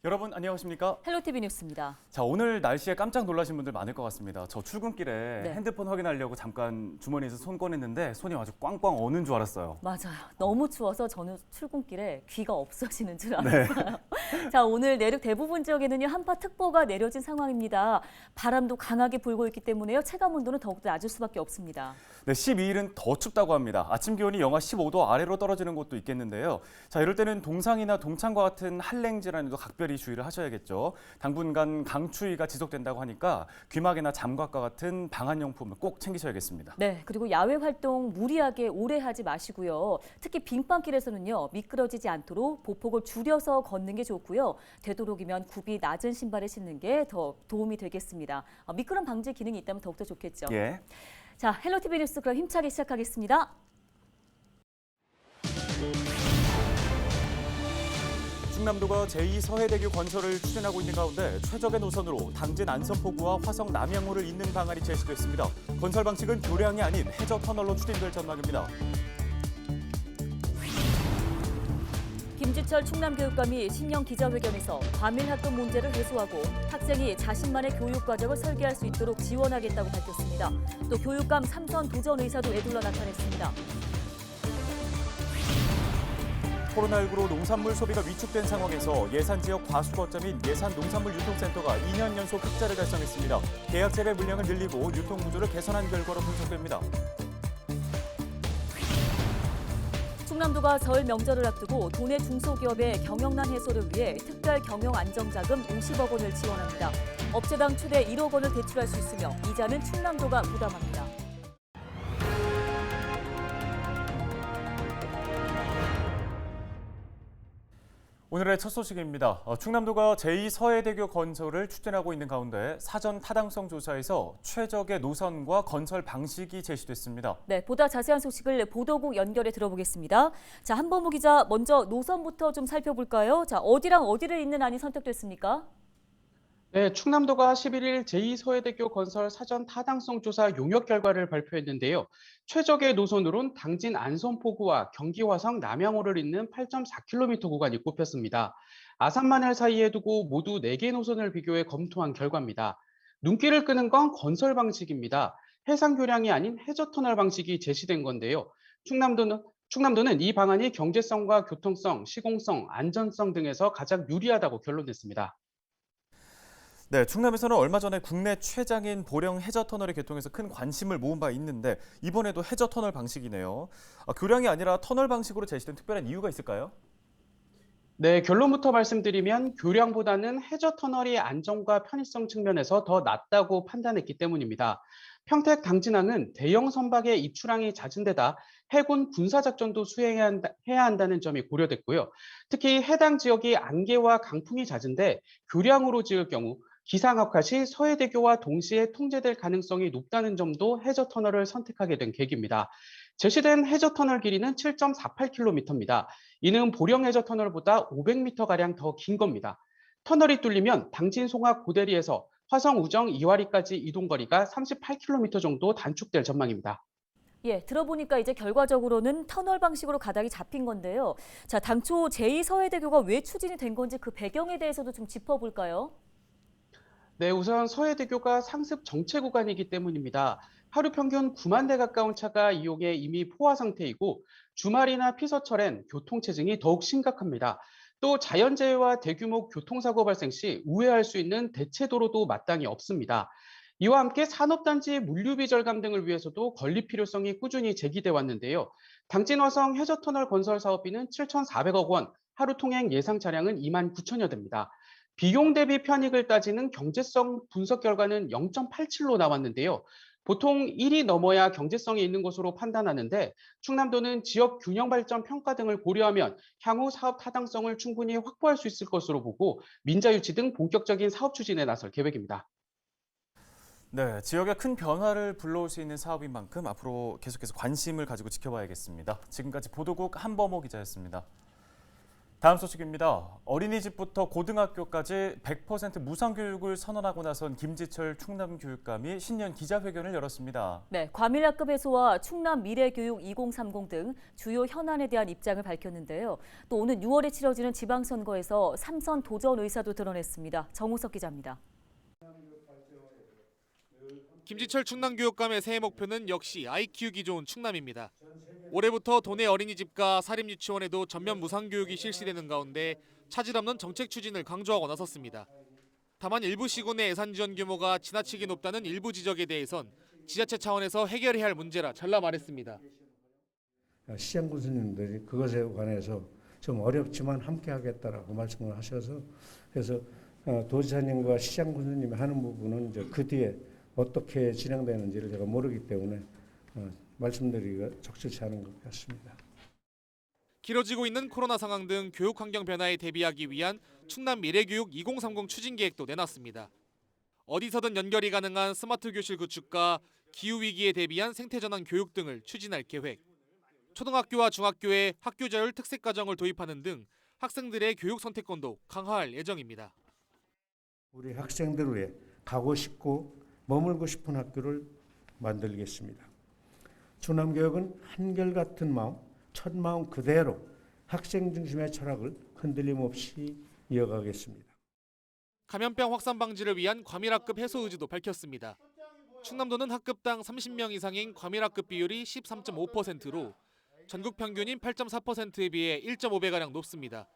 여러분 안녕하십니까? 헬로티비 뉴스입니다. 자, 오늘 날씨에 깜짝 놀라신 분들 많을 것 같습니다. 저 출근길에 네. 핸드폰 확인하려고 잠깐 주머니에서 손 꺼냈는데 손이 아주 꽝꽝 어는 줄 알았어요. 맞아요. 너무 추워서 저는 출근길에 귀가 없어지는 줄 네. 알았어요. 자, 오늘 내륙 대부분 지역에는요 한파특보가 내려진 상황입니다. 바람도 강하게 불고 있기 때문에요 체감 온도는 더욱더 낮을 수밖에 없습니다. 네, 12일은 더 춥다고 합니다. 아침 기온이 영하 15도 아래로 떨어지는 곳도 있겠는데요. 자, 이럴 때는 동상이나 동창과 같은 한랭 질환에도 각별히 주의를 하셔야겠죠. 당분간 강추위가 지속된다고 하니까 귀마개나 장갑과 같은 방한용품을 꼭 챙기셔야겠습니다. 네, 그리고 야외 활동 무리하게 오래 하지 마시고요. 특히 빙판길에서는요 미끄러지지 않도록 보폭을 줄여서 걷는 게 좋고요. 되도록이면 굽이 낮은 신발을 신는 게 더 도움이 되겠습니다. 미끄럼 방지 기능이 있다면 더욱더 좋겠죠. 예. 자, 헬로티비 뉴스 그럼 힘차게 시작하겠습니다. 충남도가 제2서해대교 건설을 추진하고 있는 가운데 최적의 노선으로 당진 안선포구와 화성 남양호를 잇는 방안이 제시됐습니다. 건설 방식은 교량이 아닌 해저 터널로 추진될 전망입니다. 김지철 충남교육감이 신년 기자회견에서 과밀학급 문제를 해소하고 학생이 자신만의 교육 과정을 설계할 수 있도록 지원하겠다고 밝혔습니다. 또 교육감 3선 도전 의사도 에둘러 나타냈습니다. 코로나19로 농산물 소비가 위축된 상황에서 예산 지역 과수 거점인 예산 농산물 유통센터가 2년 연속 흑자를 달성했습니다. 계약 재배 물량을 늘리고 유통 구조를 개선한 결과로 분석됩니다. 충남도가 설 명절을 앞두고 도내 중소기업의 경영난 해소를 위해 특별 경영 안정자금 50억 원을 지원합니다. 업체당 최대 1억 원을 대출할 수 있으며 이자는 충남도가 부담합니다. 오늘의 첫 소식입니다. 충남도가 제2서해대교 건설을 추진하고 있는 가운데 사전 타당성 조사에서 최적의 노선과 건설 방식이 제시됐습니다. 네, 보다 자세한 소식을 보도국 연결해 들어보겠습니다. 자, 한범우 기자, 먼저 노선부터 좀 살펴볼까요? 자, 어디랑 어디를 잇는 안이 선택됐습니까? 네, 충남도가 11일 제2서해대교 건설 사전 타당성 조사 용역 결과를 발표했는데요. 최적의 노선으론 당진 안선포구와 경기 화성 남양호를 잇는 8.4km 구간이 꼽혔습니다. 아산만을 사이에 두고 모두 4개 노선을 비교해 검토한 결과입니다. 눈길을 끄는 건 건설 방식입니다. 해상 교량이 아닌 해저터널 방식이 제시된 건데요. 충남도는 이 방안이 경제성과 교통성, 시공성, 안전성 등에서 가장 유리하다고 결론냈습니다. 네, 충남에서는 얼마 전에 국내 최장인 보령 해저터널의 개통에서 큰 관심을 모은 바 있는데 이번에도 해저터널 방식이네요. 교량이 아니라 터널 방식으로 제시된 특별한 이유가 있을까요? 네, 결론부터 말씀드리면 교량보다는 해저터널이 안전과 편의성 측면에서 더 낫다고 판단했기 때문입니다. 평택 당진항은 대형 선박의 입출항이 잦은 데다 해군 군사작전도 수행해야 한다는 점이 고려됐고요. 특히 해당 지역이 안개와 강풍이 잦은데 교량으로 지을 경우 기상악화 시 서해대교와 동시에 통제될 가능성이 높다는 점도 해저터널을 선택하게 된 계기입니다. 제시된 해저터널 길이는 7.48km입니다. 이는 보령 해저터널보다 500m가량 더 긴 겁니다. 터널이 뚫리면 당진 송악 고대리에서 화성 우정 이화리까지 이동 거리가 38km 정도 단축될 전망입니다. 예, 들어보니까 이제 결과적으로는 터널 방식으로 가닥이 잡힌 건데요. 자, 당초 제2서해대교가 왜 추진이 된 건지 그 배경에 대해서도 좀 짚어볼까요? 네, 우선 서해대교가 상습 정체 구간이기 때문입니다. 하루 평균 9만 대 가까운 차가 이용해 이미 포화 상태이고 주말이나 피서철엔 교통체증이 더욱 심각합니다. 또 자연재해와 대규모 교통사고 발생 시 우회할 수 있는 대체도로도 마땅히 없습니다. 이와 함께 산업단지 물류비 절감 등을 위해서도 건립 필요성이 꾸준히 제기돼 왔는데요. 당진화성 해저터널 건설 사업비는 7,400억 원, 하루 통행 예상 차량은 2만 9천여 대입니다. 비용 대비 편익을 따지는 경제성 분석 결과는 0.87로 나왔는데요. 보통 1이 넘어야 경제성이 있는 것으로 판단하는데 충남도는 지역 균형 발전 평가 등을 고려하면 향후 사업 타당성을 충분히 확보할 수 있을 것으로 보고 민자 유치 등 본격적인 사업 추진에 나설 계획입니다. 네, 지역에 큰 변화를 불러올 수 있는 사업인 만큼 앞으로 계속해서 관심을 가지고 지켜봐야겠습니다. 지금까지 보도국 한범호 기자였습니다. 다음 소식입니다. 어린이집부터 고등학교까지 100% 무상교육을 선언하고 나선 김지철 충남교육감이 신년 기자회견을 열었습니다. 네, 과밀학급 해소와 충남 미래교육 2030 등 주요 현안에 대한 입장을 밝혔는데요. 또 오는 6월에 치러지는 지방선거에서 삼선 도전 의사도 드러냈습니다. 정우석 기자입니다. 김지철 충남교육감의 새해 목표는 역시 아이 키우기 좋은 충남입니다. 올해부터 도내 어린이집과 사립유치원에도 전면 무상교육이 실시되는 가운데 차질 없는 정책 추진을 강조하고 나섰습니다. 다만 일부 시군의 예산 지원 규모가 지나치게 높다는 일부 지적에 대해선 지자체 차원에서 해결해야 할 문제라 잘라 말했습니다. 시장 군수님들이 그것에 관해서 좀 어렵지만 함께 하겠다라고 말씀을 하셔서 그래서 도지사님과 시장 군수님이 하는 부분은 이제 그 뒤에 어떻게 진행되는지를 제가 모르기 때문에 말씀드리기가 적절치 않은 것 같습니다. 길어지고 있는 코로나 상황 등 교육 환경 변화에 대비하기 위한 충남 미래교육 2030 추진 계획도 내놨습니다. 어디서든 연결이 가능한 스마트 교실 구축과 기후 위기에 대비한 생태 전환 교육 등을 추진할 계획. 초등학교와 중학교에 학교 자율 특색 과정을 도입하는 등 학생들의 교육 선택권도 강화할 예정입니다. 우리 학생들 위해 가고 싶고 머물고 싶은 학교를 만들겠습니다. 충남교육은 한결같은 마음, 첫 마음 그대로 학생 중심의 철학을 흔들림 없이 이어가겠습니다. 감염병 확산 방지를 위한 과밀학급 해소 의지도 밝혔습니다. 충남도는 학급당 30명 이상인 과밀학급 비율이 13.5%로 전국 평균인 8.4%에 비해 1.5배가량 높습니다.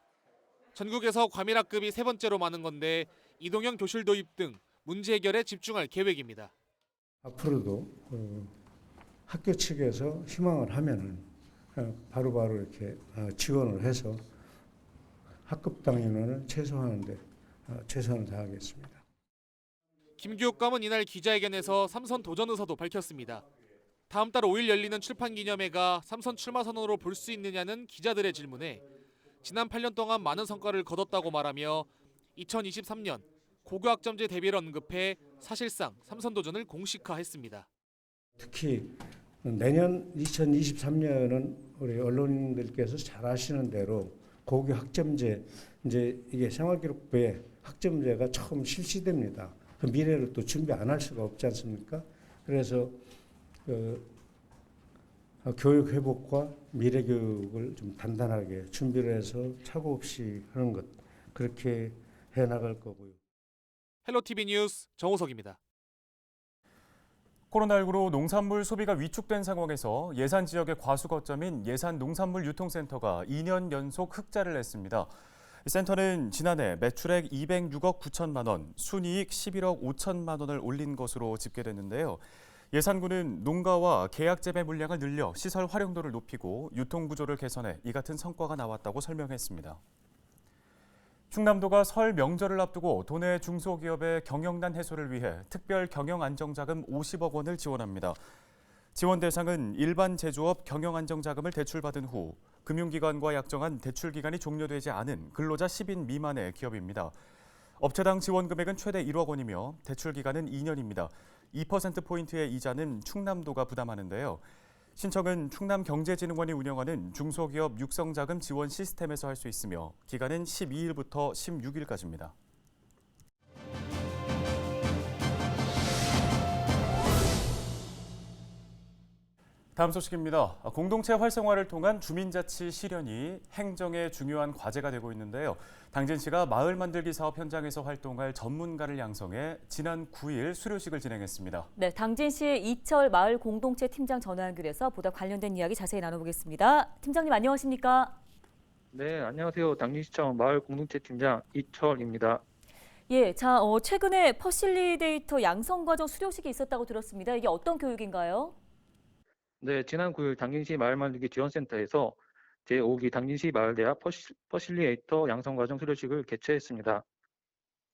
전국에서 과밀학급이 세 번째로 많은 건데 이동형 교실 도입 등 문제 해결에 집중할 계획입니다. 앞으로도 학교 측에서 희망을 하면은 바로바로 이렇게 지원을 해서 학급당 인원을 최소화하는데 최선을 다하겠습니다. 김 교육감은 이날 기자회견에서 삼선 도전 의사도 밝혔습니다. 다음 달 5일 열리는 출판 기념회가 삼선 출마 선언으로 볼 수 있느냐는 기자들의 질문에 지난 8년 동안 많은 성과를 거뒀다고 말하며 2023년 고교학점제 대비를 언급해 사실상 삼선 도전을 공식화했습니다. 특히 내년 2023년은 우리 언론인들께서 잘 아시는 대로 고교 학점제 이제 이게 생활기록부에 학점제가 처음 실시됩니다. 그 미래를 또 준비 안 할 수가 없지 않습니까? 그래서 교육 회복과 미래 교육을 좀 단단하게 준비를 해서 착오 없이 하는 것 그렇게 해 나갈 거고요. 헬로티비 뉴스 정호석입니다. 코로나19로 농산물 소비가 위축된 상황에서 예산 지역의 과수 거점인 예산농산물유통센터가 2년 연속 흑자를 냈습니다. 센터는 지난해 매출액 206억 9천만 원, 순이익 11억 5천만 원을 올린 것으로 집계됐는데요. 예산군은 농가와 계약 재배 물량을 늘려 시설 활용도를 높이고 유통 구조를 개선해 이 같은 성과가 나왔다고 설명했습니다. 충남도가 설 명절을 앞두고 도내 중소기업의 경영난 해소를 위해 특별 경영안정자금 50억 원을 지원합니다. 지원 대상은 일반 제조업 경영안정자금을 대출받은 후 금융기관과 약정한 대출기간이 종료되지 않은 근로자 10인 미만의 기업입니다. 업체당 지원 금액은 최대 1억 원이며 대출기간은 2년입니다. 2%포인트의 이자는 충남도가 부담하는데요. 신청은 충남경제진흥원이 운영하는 중소기업 육성자금 지원 시스템에서 할 수 있으며 기간은 12일부터 16일까지입니다. 다음 소식입니다. 공동체 활성화를 통한 주민자치 실현이 행정의 중요한 과제가 되고 있는데요. 당진시가 마을 만들기 사업 현장에서 활동할 전문가를 양성해 지난 9일 수료식을 진행했습니다. 네, 당진시 이철 마을 공동체 팀장 전화 연결해서 보다 관련된 이야기 자세히 나눠보겠습니다. 팀장님 안녕하십니까? 네, 안녕하세요. 당진시청 마을 공동체 팀장 이철입니다. 예, 최근에 퍼실리데이터 양성 과정 수료식이 있었다고 들었습니다. 이게 어떤 교육인가요? 네, 지난 9일 당진시 마을 만들기 지원센터에서 제5기 당진시 마을대학 퍼실리에이터 양성과정 수료식을 개최했습니다.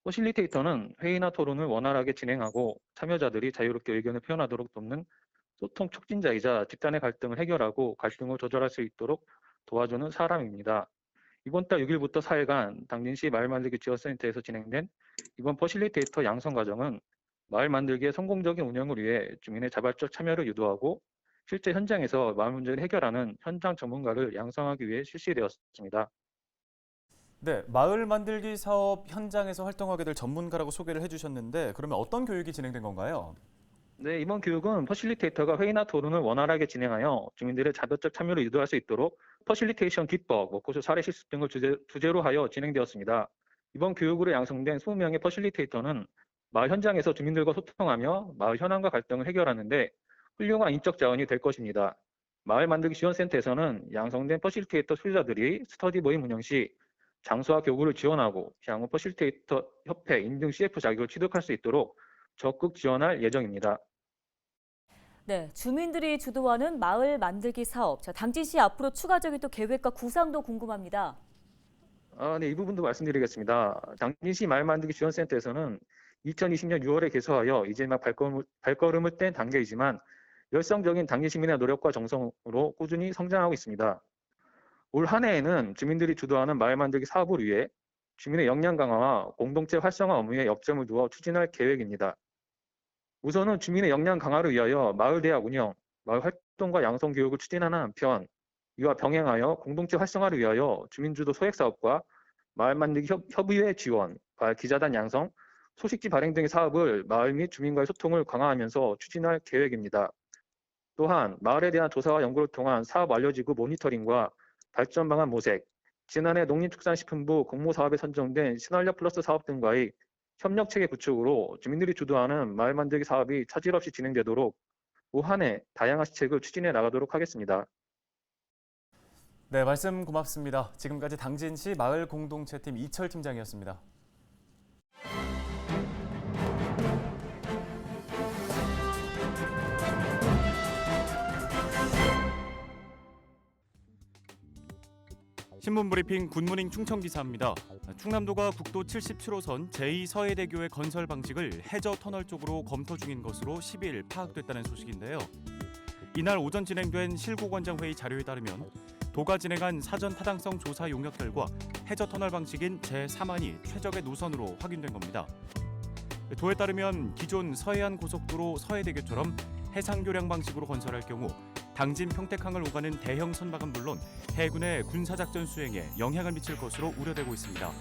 퍼실리테이터는 회의나 토론을 원활하게 진행하고 참여자들이 자유롭게 의견을 표현하도록 돕는 소통 촉진자이자 집단의 갈등을 해결하고 갈등을 조절할 수 있도록 도와주는 사람입니다. 이번 달 6일부터 4일간 당진시 마을 만들기 지원센터에서 진행된 이번 퍼실리테이터 양성 과정은 마을 만들기의 성공적인 운영을 위해 주민의 자발적 참여를 유도하고 실제 현장에서 마을 문제를 해결하는 현장 전문가를 양성하기 위해 실시되었습니다. 네, 마을 만들기 사업 현장에서 활동하게 될 전문가라고 소개를 해주셨는데 그러면 어떤 교육이 진행된 건가요? 네, 이번 교육은 퍼실리테이터가 회의나 토론을 원활하게 진행하여 주민들의 자발적 참여를 유도할 수 있도록 퍼실리테이션 기법, 워크숍 사례 실습 등을 주제로 하여 진행되었습니다. 이번 교육으로 양성된 20명의 퍼실리테이터는 마을 현장에서 주민들과 소통하며 마을 현안과 갈등을 해결하는 데 훌륭한 인적 자원이 될 것입니다. 마을 만들기 지원센터에서는 양성된 퍼실리테이터 수료자들이 스터디 모임 운영 시 장소와 교구를 지원하고 향후 퍼실리테이터 협회 인증 CF 자격을 취득할 수 있도록 적극 지원할 예정입니다. 네, 주민들이 주도하는 마을 만들기 사업. 자, 당진시 앞으로 추가적인 또 계획과 구상도 궁금합니다. 네, 이 부분도 말씀드리겠습니다. 당진시 마을 만들기 지원센터에서는 2020년 6월에 개소하여 이제 막 발걸음을 뗀 단계이지만 열성적인 당진 시민의 노력과 정성으로 꾸준히 성장하고 있습니다. 올 한 해에는 주민들이 주도하는 마을 만들기 사업을 위해 주민의 역량 강화와 공동체 활성화 업무에 역점을 두어 추진할 계획입니다. 우선은 주민의 역량 강화를 위하여 마을 대학 운영, 마을 활동과 양성 교육을 추진하는 한편 이와 병행하여 공동체 활성화를 위하여 주민주도 소액사업과 마을 만들기 협의회 지원, 마을 기자단 양성, 소식지 발행 등의 사업을 마을 및 주민과의 소통을 강화하면서 추진할 계획입니다. 또한 마을에 대한 조사와 연구를 통한 사업 완료지구 모니터링과 발전 방안 모색, 지난해 농림축산식품부 공모사업에 선정된 신활력 플러스 사업 등과의 협력체계 구축으로 주민들이 주도하는 마을 만들기 사업이 차질 없이 진행되도록 올 한 해 다양한 시책을 추진해 나가도록 하겠습니다. 네, 말씀 고맙습니다. 지금까지 당진시 마을공동체팀 이철 팀장이었습니다. 신문 브리핑 굿모닝 충청 기사입니다. 충남도가 국도 77호선 제2서해대교의 건설 방식을 해저 터널 쪽으로 검토 중인 것으로 10일 파악됐다는 소식인데요. 이날 오전 진행된 실국원장 회의 자료에 따르면 도가 진행한 사전 타당성 조사 용역 결과 해저 터널 방식인 제3안이 최적의 노선으로 확인된 겁니다. 도에 따르면 기존 서해안 고속도로 서해대교처럼 해상교량 방식으로 건설할 경우 당진 평택항을 오가는 대형 선박은 물론 해군의 군사작전 수행에 영향을 미칠 것으로 우려되고 있습니다.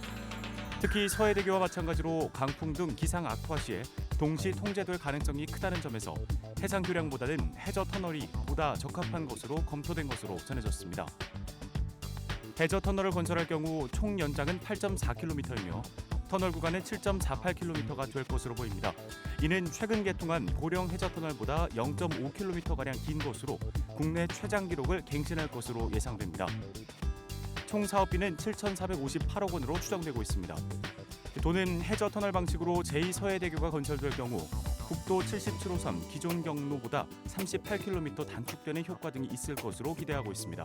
특히 서해대교와 마찬가지로 강풍 등 기상 악화 시에 동시 통제될 가능성이 크다는 점에서 해상교량보다는 해저 터널이 보다 적합한 것으로 검토된 것으로 전해졌습니다. 해저 터널을 건설할 경우 총 연장은 8.4km이며 터널 구간은 7.48km가 될 것으로 보입니다. 이는 최근 개통한 고령 해저 터널보다 0.5km가량 긴 것으로 국내 최장 기록을 갱신할 것으로 예상됩니다. 총 사업비는 7,458억 원으로 추정되고 있습니다. 도는 해저 터널 방식으로 제2서해대교가 건설될 경우 국도 77호선 기존 경로보다 38km 단축되는 효과 등이 있을 것으로 기대하고 있습니다.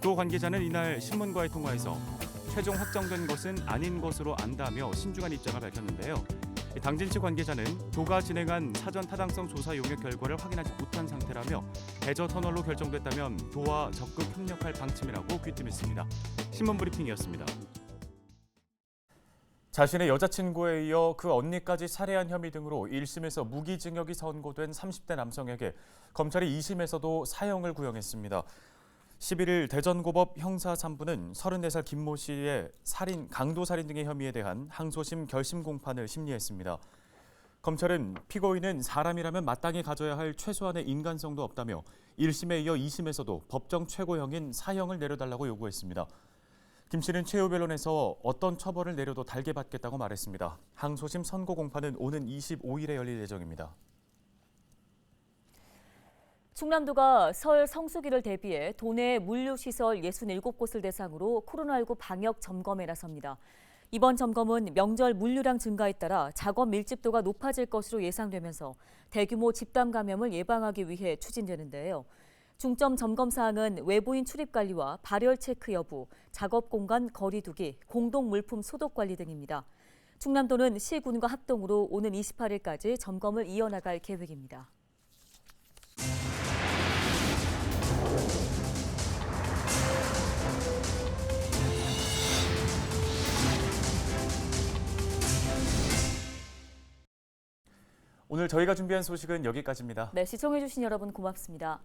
도 관계자는 이날 신문과의 통화에서 최종 확정된 것은 아닌 것으로 안다며 신중한 입장을 밝혔는데요. 당진 측 관계자는 도가 진행한 사전 타당성 조사 용역 결과를 확인하지 못한 상태라며 해저 터널로 결정됐다면 도와 적극 협력할 방침이라고 귀띔했습니다. 신문 브리핑이었습니다. 자신의 여자친구에 이어 그 언니까지 살해한 혐의 등으로 1심에서 무기징역이 선고된 30대 남성에게 검찰이 2심에서도 사형을 구형했습니다. 11일 대전고법 형사 3부는 34살 김모 씨의 살인, 강도살인 등의 혐의에 대한 항소심 결심 공판을 심리했습니다. 검찰은 피고인은 사람이라면 마땅히 가져야 할 최소한의 인간성도 없다며 1심에 이어 2심에서도 법정 최고형인 사형을 내려달라고 요구했습니다. 김 씨는 최후 변론에서 어떤 처벌을 내려도 달게 받겠다고 말했습니다. 항소심 선고 공판은 오는 25일에 열릴 예정입니다. 충남도가 설 성수기를 대비해 도내 물류시설 67곳을 대상으로 코로나19 방역 점검에 나섭니다. 이번 점검은 명절 물류량 증가에 따라 작업 밀집도가 높아질 것으로 예상되면서 대규모 집단 감염을 예방하기 위해 추진되는데요. 중점 점검 사항은 외부인 출입 관리와 발열 체크 여부, 작업 공간 거리 두기, 공동 물품 소독 관리 등입니다. 충남도는 시군과 합동으로 오는 28일까지 점검을 이어나갈 계획입니다. 오늘 저희가 준비한 소식은 여기까지입니다. 네, 시청해주신 여러분 고맙습니다.